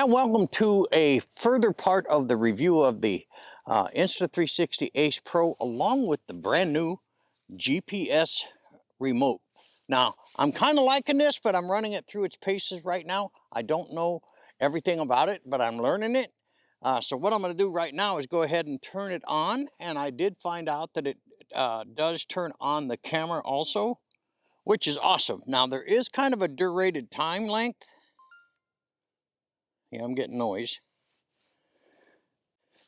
And welcome to a further part of the review of the Insta360 Ace Pro along with the brand new GPS remote. Now, I'm kind of liking this, but I'm running it through its paces right now. I don't know everything about it, but I'm learning it. So what I'm going to do right now is go ahead and turn it on. And I did find out that it does turn on the camera also, which is awesome. Now, there is kind of a durated time length. Yeah, I'm getting noise.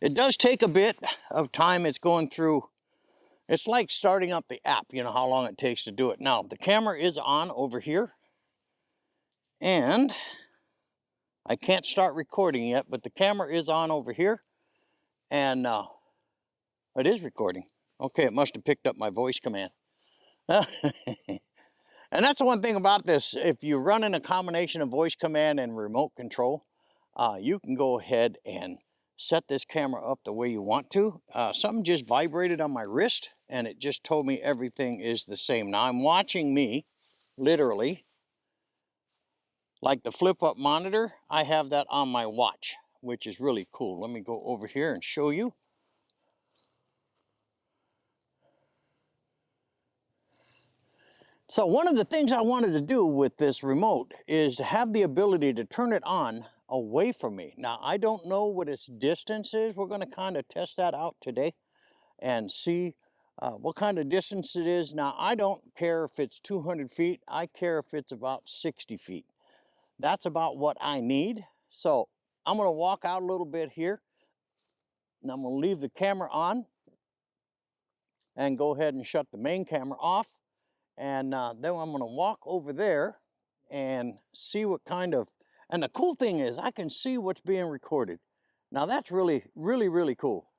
It does take a bit of time. It's going through, it's like starting up the app, you know, how long it takes to do it. Now, the camera is on over here, and I can't start recording yet, but the camera is on over here, and it is recording. Okay, it must have picked up my voice command. And that's the one thing about this. If you're running a combination of voice command and remote control, you can go ahead and set this camera up the way you want to. Something just vibrated on my wrist and it just told me everything is the same. Now I'm watching me, literally, like the flip up monitor. I have that on my watch, which is really cool. Let me go over here and show you. So one of the things I wanted to do with this remote is to have the ability to turn it on away from me. Now, I don't know what its distance is. We're going to kind of test that out today and see what kind of distance it is. Now, I don't care if it's 200 feet. I care if it's about 60 feet. That's about what I need. So I'm going to walk out a little bit here, and I'm going to leave the camera on and go ahead and shut the main camera off. And then I'm going to walk over there and see what kind of, and the cool thing is I can see what's being recorded. Now that's really, really, really cool.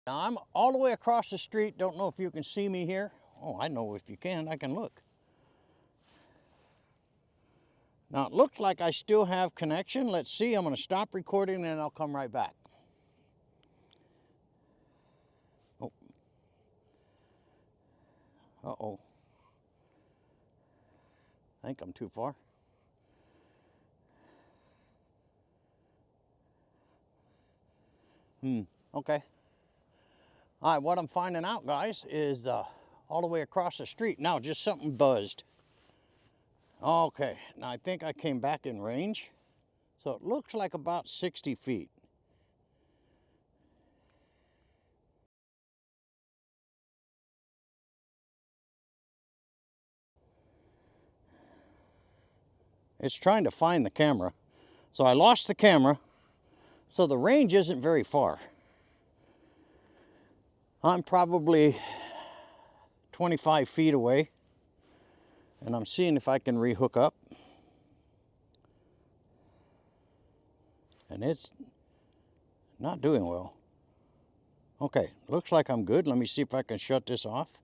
Now I'm all the way across the street. Don't know if you can see me here. Oh, I know if you can, I can look. Now it looks like I still have connection. Let's see, I'm going to stop recording and I'll come right back. Oh. Uh-oh. I think I'm too far. Okay. All right, what I'm finding out, guys, is all the way across the street. Now, just something buzzed. Okay, now I think I came back in range. So it looks like about 60 feet. It's trying to find the camera. So I lost the camera. So the range isn't very far. I'm probably 25 feet away. And I'm seeing if I can rehook up. And it's not doing well. Okay, looks like I'm good. Let me see if I can shut this off.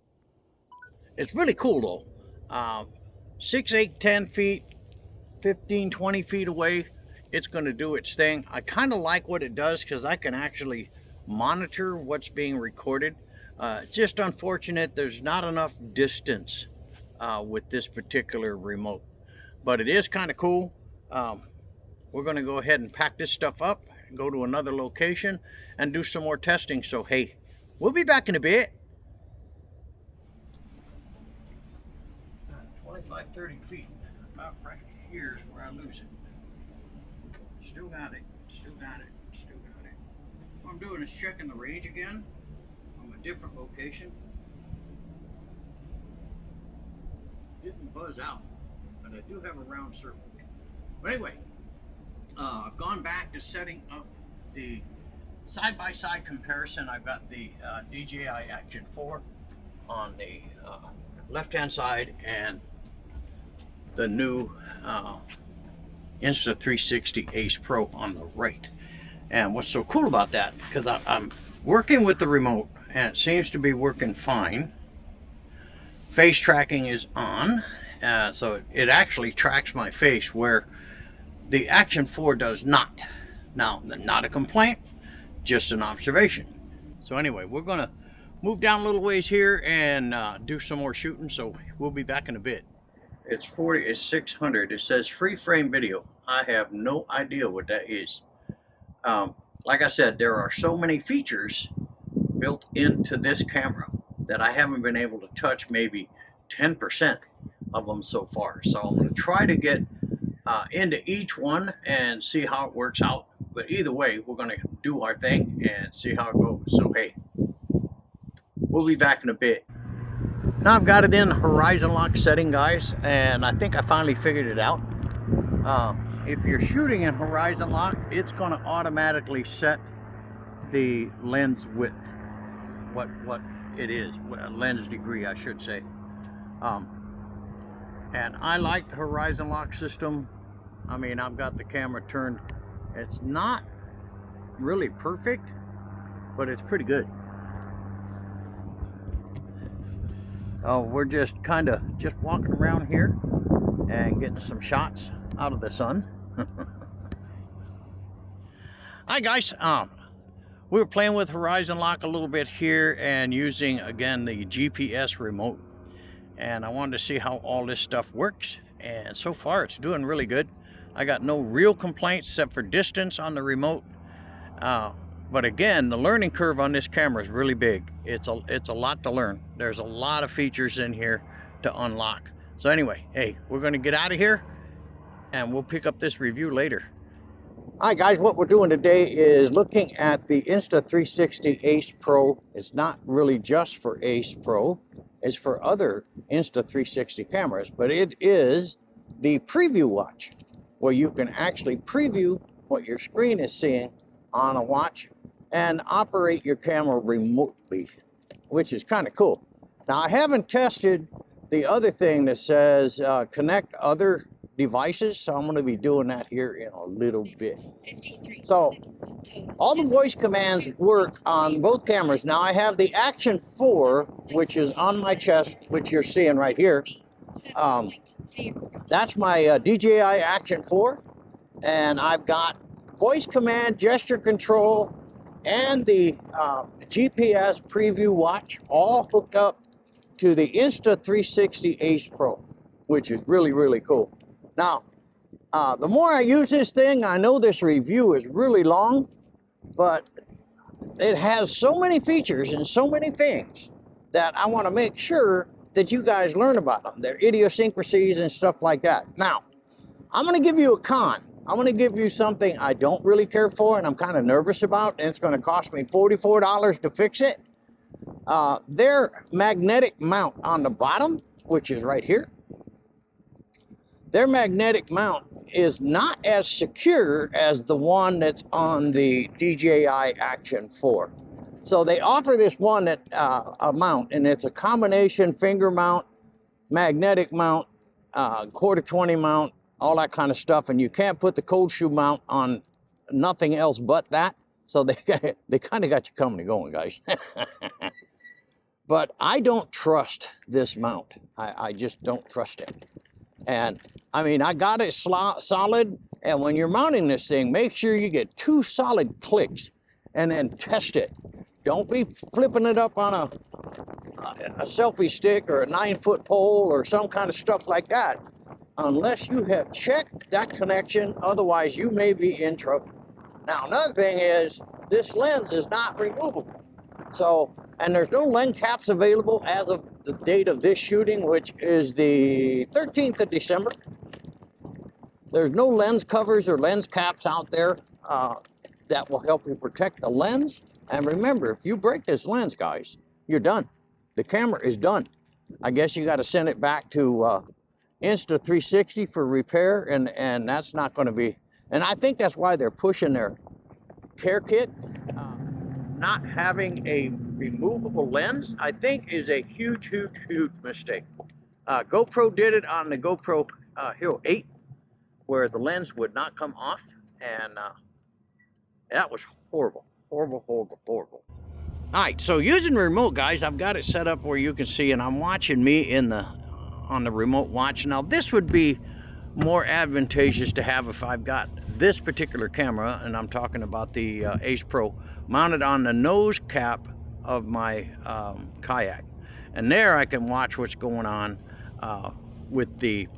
It's really cool though. 6, 8, 10 feet, 15, 20 feet away, it's going to do its thing. I kind of like what it does because I can actually monitor what's being recorded. It's just unfortunate there's not enough distance with this particular remote, but it is kind of cool. We're going to go ahead and pack this stuff up, go to another location and do some more testing. So hey, we'll be back in a bit. 25, 30 feet, about right here is where I lose it. Still got it, still got it, still got it. What I'm doing is checking the range again from a different location. Didn't buzz out, but I do have a round circle. But anyway, I've gone back to setting up the side-by-side comparison. I've got the DJI Action 4 on the left-hand side and the new Insta360 Ace Pro on the right. And what's so cool about that, because I'm working with the remote and it seems to be working fine. Face tracking is on, so it actually tracks my face where the Action 4 does not. Now, not a complaint, just an observation. So anyway, we're gonna move down a little ways here and do some more shooting, so we'll be back in a bit. It's 600. It says free frame video. I have no idea what that is. Like I said, there are so many features built into this camera that I haven't been able to touch maybe 10% of them so far. So I'm going to try to get into each one and see how it works out. But either way, we're going to do our thing and see how it goes. So hey, we'll be back in a bit. Now I've got it in horizon lock setting, guys, and I think I finally figured it out. If you're shooting in horizon lock, it's going to automatically set the lens width, what it is, lens degree I should say. And I like the horizon lock system. I mean, I've got the camera turned. It's not really perfect, but it's pretty good. Oh, we're just kind of walking around here and getting some shots out of the sun. Hi guys, we were playing with horizon lock a little bit here and using again the GPS remote, and I wanted to see how all this stuff works, and so far it's doing really good. I got no real complaints except for distance on the remote, but again, the learning curve on this camera is really big. It's a lot to learn. There's a lot of features in here to unlock. So anyway, hey, we're going to get out of here and we'll pick up this review later. Hi guys, what we're doing today is looking at the Insta360 Ace Pro. It's not really just for Ace Pro, it's for other Insta360 cameras, but it is the preview watch, where you can actually preview what your screen is seeing on a watch and operate your camera remotely, which is kind of cool. Now I haven't tested the other thing that says connect other devices, so I'm going to be doing that here in a little bit. So all the voice commands work on both cameras. Now I have the Action 4, which is on my chest, which you're seeing right here. That's my DJI Action 4, and I've got voice command, gesture control, and the GPS preview watch all hooked up to the Insta360 Ace Pro, which is really, really cool. Now, the more I use this thing, I know this review is really long, but it has so many features and so many things that I want to make sure that you guys learn about them, their idiosyncrasies and stuff like that. Now, I'm going to give you a con. I'm going to give you something I don't really care for and I'm kind of nervous about, and it's going to cost me $44 to fix it. Their magnetic mount on the bottom, which is right here, their magnetic mount is not as secure as the one that's on the DJI Action 4. So they offer this one that a mount, and it's a combination finger mount, magnetic mount, quarter 20 mount, all that kind of stuff, and you can't put the cold shoe mount on nothing else but that. So they kind of got you coming and going, guys. But I don't trust this mount. I just don't trust it. And I mean, I got it solid, and when you're mounting this thing, make sure you get 2 solid clicks and then test it. Don't be flipping it up on a selfie stick or a 9-foot pole or some kind of stuff like that, unless you have checked that connection. Otherwise, you may be in trouble. Now, another thing is, this lens is not removable. So, and there's no lens caps available as of the date of this shooting, which is the 13th of December. There's no lens covers or lens caps out there that will help you protect the lens. And remember, if you break this lens, guys, you're done. The camera is done. I guess you got to send it back to Insta360 for repair, and that's not going to be, and I think that's why they're pushing their care kit. Not having a removable lens, I think, is a huge, huge, huge mistake. GoPro did it on the GoPro Hero 8, where the lens would not come off, and That was horrible, horrible, horrible, horrible. All right, so using the remote, guys, I've got it set up where you can see, and I'm watching me on the remote watch. Now, this would be more advantageous to have if I've got this particular camera, and I'm talking about the Ace Pro, mounted on the nose cap of my kayak. And there I can watch what's going on with the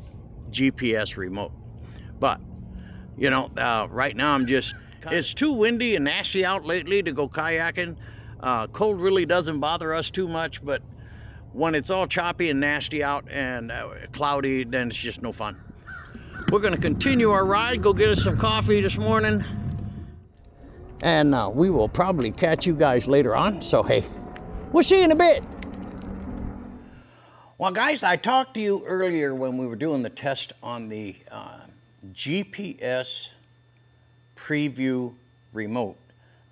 GPS remote. But, you know, right now it's too windy and nasty out lately to go kayaking. Cold really doesn't bother us too much, but when it's all choppy and nasty out and cloudy, then it's just no fun. We're gonna continue our ride, go get us some coffee this morning, and we will probably catch you guys later on. So hey, we'll see you in a bit. Well, guys, I talked to you earlier when we were doing the test on the GPS preview remote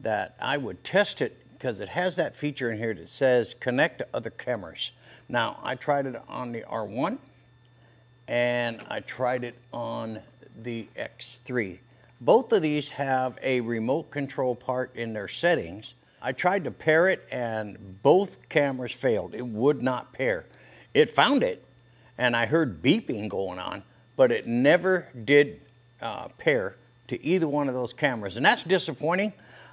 that I would test it because it has that feature in here that says connect to other cameras. Now, I tried it on the R1 and I tried it on the X3. Both of these have a remote control part in their settings. I tried to pair it and both cameras failed. It would not pair. It found it and I heard beeping going on, but it never did pair to either one of those cameras, and that's disappointing.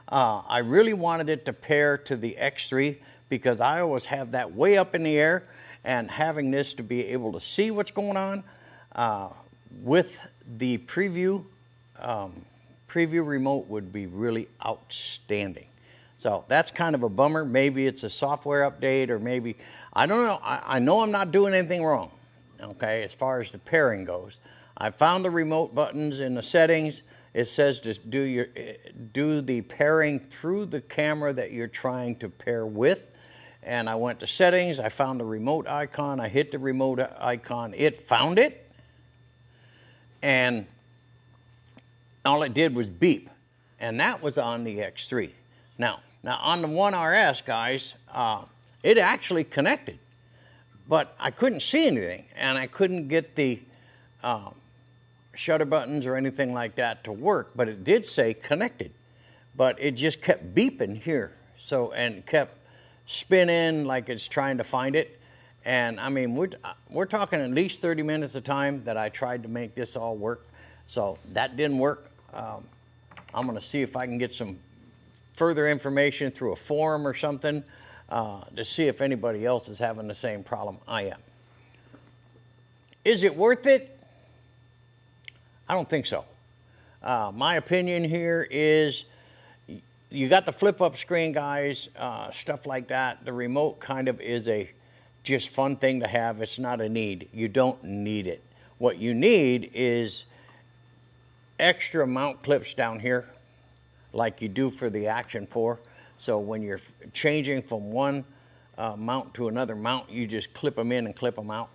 I really wanted it to pair to the X3 because I always have that way up in the air, and having this to be able to see what's going on with the preview remote would be really outstanding. So that's kind of a bummer. Maybe it's a software update, or maybe, I don't know. I know I'm not doing anything wrong, okay, as far as the pairing goes. I found the remote buttons in the settings. It says to do the pairing through the camera that you're trying to pair with. And I went to settings, I found the remote icon, I hit the remote icon, it found it. And all it did was beep. And that was on the X3. Now on the One RS, guys, it actually connected. But I couldn't see anything, and I couldn't get the shutter buttons or anything like that to work, but it did say connected. But it just kept beeping here, so, and kept spinning like it's trying to find it. And I mean, we're talking at least 30 minutes of time that I tried to make this all work. So that didn't work. I'm gonna see if I can get some further information through a forum or something to see if anybody else is having the same problem I am. Is it worth it? I don't think so. My opinion here is you got the flip up screen, guys, stuff like that. The remote kind of is a just fun thing to have. It's not a need. You don't need it. What you need is extra mount clips down here like you do for the Action 4. So when you're changing from one mount to another mount, you just clip them in and clip them out.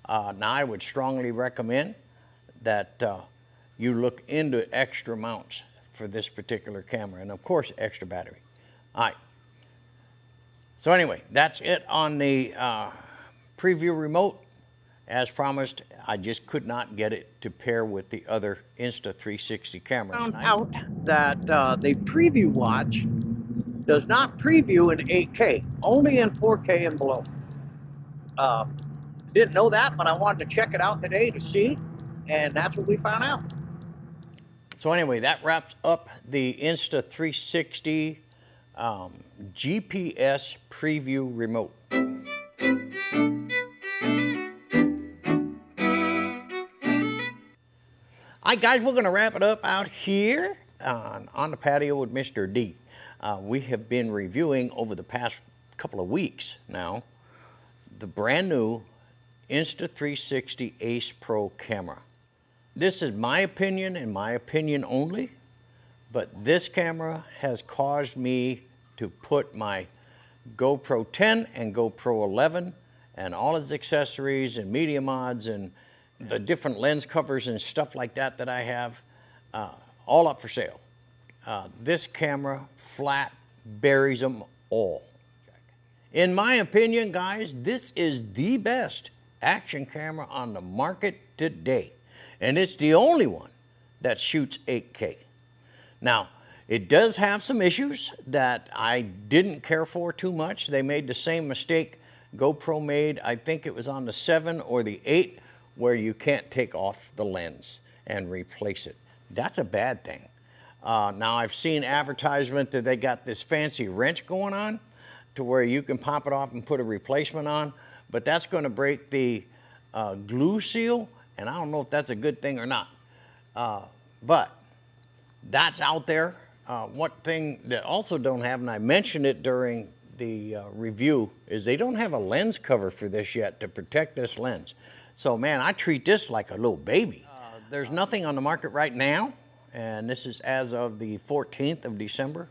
Now I would strongly recommend that you look into extra mounts for this particular camera, and of course extra battery. All right, so anyway, that's it on the preview remote. As promised, I just could not get it to pair with the other Insta360 cameras. I found out that the preview watch does not preview in 8K, only in 4K and below. Didn't know that, but I wanted to check it out today to see, and that's what we found out. So anyway, that wraps up the Insta360 GPS preview remote. All right, guys, we're going to wrap it up out here on the patio with Mr. D. We have been reviewing over the past couple of weeks now the brand new Insta360 Ace Pro camera. This is my opinion and my opinion only, but this camera has caused me to put my GoPro 10 and GoPro 11 and all its accessories and media mods and the different lens covers and stuff like that that I have, all up for sale. This camera flat buries them all. In my opinion, guys, this is the best action camera on the market today. And it's the only one that shoots 8K. Now, It does have some issues that I didn't care for too much. They made the same mistake GoPro made, I think it was on the 7 or the 8, where you can't take off the lens and replace it. That's a bad thing. Now I've seen advertisement that they got this fancy wrench going on to where you can pop it off and put a replacement on, but that's going to break the glue seal, and I don't know if that's a good thing or not. But that's out there. One thing that also don't have, and I mentioned it during the review, is they don't have a lens cover for this yet to protect this lens. So man, I treat this like a little baby. There's nothing on the market right now, and this is as of the 14th of December,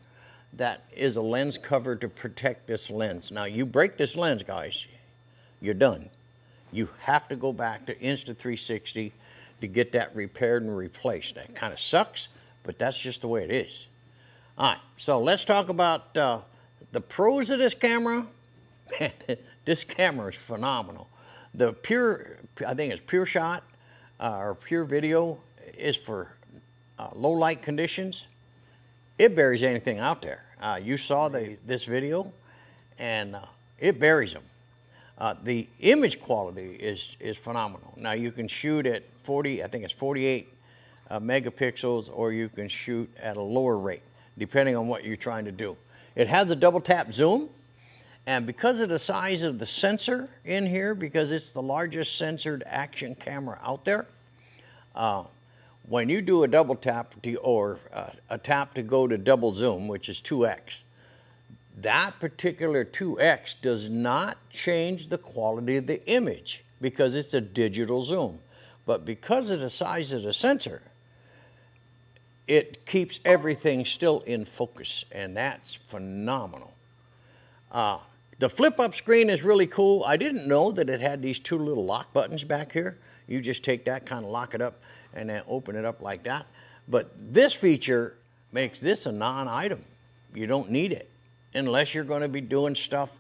that is a lens cover to protect this lens. Now you break this lens, guys, you're done. You have to go back to Insta360 to get that repaired and replaced. That kind of sucks, but that's just the way it is. All right, so let's talk about the pros of this camera. Man, this camera is phenomenal. The pure, I think it's Pure Shot or Pure Video, is for low light conditions. It buries anything out there. You saw this video, and it buries them. The image quality is phenomenal. Now you can shoot at 40, I think it's 48 megapixels, or you can shoot at a lower rate, depending on what you're trying to do. It has a double tap zoom, and because of the size of the sensor in here, because it's the largest sensored action camera out there, when you do a double tap or a tap to go to double zoom, which is 2x, that particular 2x does not change the quality of the image because it's a digital zoom. But because of the size of the sensor, it keeps everything still in focus, and that's phenomenal. The flip-up screen is really cool. I didn't know that it had these two little lock buttons back here. You just take that, kind of lock it up, and then open it up like that. But this feature makes this a non-item. You don't need it unless you're going to be doing stuff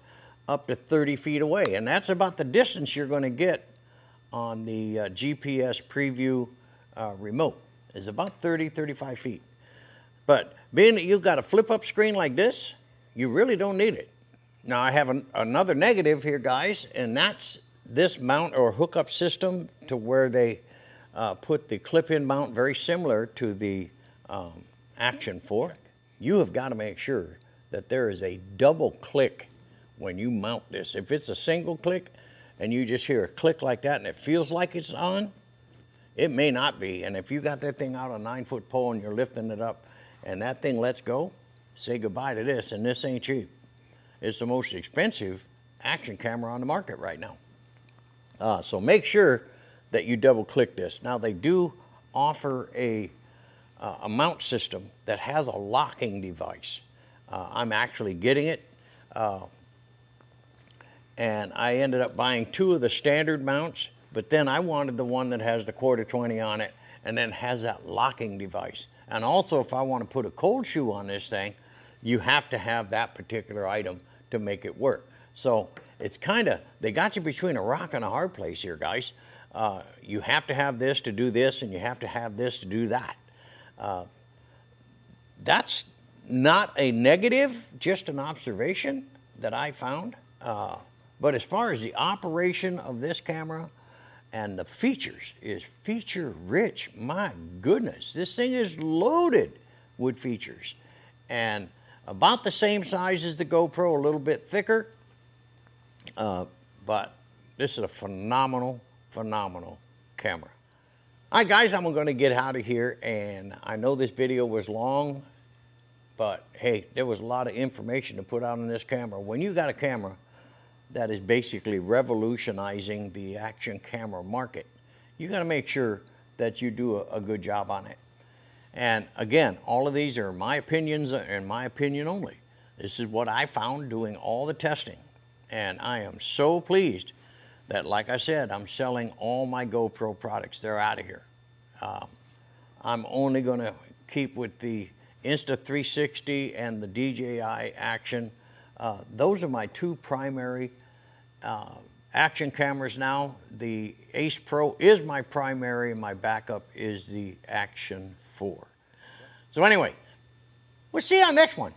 up to 30 feet away. And that's about the distance you're going to get on the GPS preview remote, is about 30, 35 feet. But being that you've got a flip-up screen like this, you really don't need it. Now I have another negative here, guys, and that's this mount or hookup system to where they put the clip-in mount very similar to the Action 4. You have got to make sure that there is a double click when you mount this. If it's a single click and you just hear a click like that and it feels like it's on, it may not be. And if you got that thing out on a 9-foot pole and you're lifting it up and that thing lets go, say goodbye to this, and this ain't cheap. It's the most expensive action camera on the market right now. So make sure that you double click this. Now they do offer a mount system that has a locking device. I'm actually getting it, and I ended up buying 2 of the standard mounts, but then I wanted the one that has the 1/4-20 on it and then has that locking device. And also, if I want to put a cold shoe on this thing, you have to have that particular item to make it work. So it's kind of, they got you between a rock and a hard place here, guys. You have to have this to do this, and you have to have this to do that. That's not a negative, just an observation that I found. But as far as the operation of this camera and the features, is feature rich. My goodness, this thing is loaded with features. And about the same size as the GoPro, a little bit thicker. But this is a phenomenal, phenomenal camera. All right, guys, I'm going to get out of here. And I know this video was long, but hey, there was a lot of information to put out on this camera. When you got a camera that is basically revolutionizing the action camera market, you got to make sure that you do a good job on it. And again, all of these are my opinions and my opinion only. This is what I found doing all the testing. And I am so pleased that, like I said, I'm selling all my GoPro products. They're out of here. I'm only going to keep with the Insta360 and the DJI Action. Those are my 2 primary action cameras now. The Ace Pro is my primary, and my backup is the Action 4. So anyway, We'll see you on the next one.